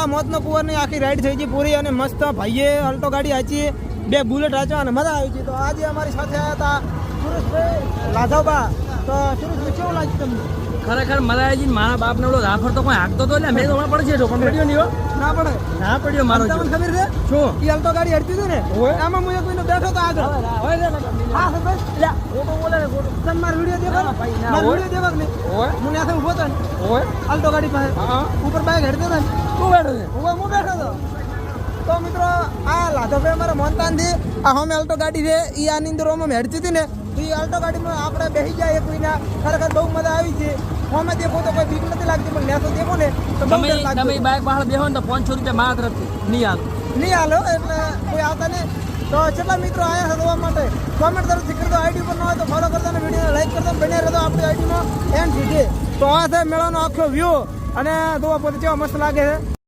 આ મોતનો કુંવરની આખી રાઈડ થઈ ગઈ પૂરી અને મસ્ત ભાઈએ અલ્ટો ગાડી આચી 2 બુલેટ આચવા અને મજા આવી ગઈ. તો આજે અમારી સાથે આવ્યા હતા સુરેશભાઈ લાધવબા. તો સુરેશભાઈ કેવું લાગ્યું તમને? ખરેખર મજા આવી ગઈ. મારા બાપને ઓલો રાફર તો કોઈ હાંકતો તો એટલે મેં તો પડે છે પણ પડ્યો નહીં હો. ના પડે ના પડ્યો મારો. તમને ખબર છે શું એ અલ્ટો ગાડી હડતી હતી ને આમાં હું એક મહિનો બેઠો તો આગળ. હા સરપંચ ફોટો બોલે ને ફોટો તમે મારો વિડીયો દેખો ભાઈ ના મારો વિડીયો દેખો ને હોય હું ત્યાંથી ઉભો હતો ને હોય અલ્ટો ગાડી પાસે હા ઉપર બાઈક હડતો હતો ને તું બેઠો છે હું બેઠો હતો. તો મિત્રો આ લાધવભાઈ અમારા મોનતાનથી આ હોમે અલ્ટો ગાડી છે એ આની અંદર ઓમાં હેડતી હતી ને તો એ અલ્ટો ગાડીમાં આપણે બેસી જાય એક મહિના ખરેખર બહુ મજા આવી છે. હોમે દેખો તો કોઈ બીક નથી લાગતી પણ નેસો દેખો ને તો બહુ ડર લાગતો. તમે બાઇક બહાર બેહો ને તો 500 રૂપિયા માત્ર નહીં હાલ નહીં હાલો એટલે કોઈ આવતા નહીં. તો કેટલા મિત્રો આવ્યા છે જોવા માટે કોમેન્ટ તરફથી કરી દો. આઈડી પર ન હોય તો ફોલો કરતા અને વિડીયોને લાઈક કરતા બન્યા રહેતો આપણી આઈડીમાં એન્ડ સુધી. તો આ છે મેળાનો આખો વ્યૂ અને જોવા પોતે કેવા મસ્ત લાગે છે.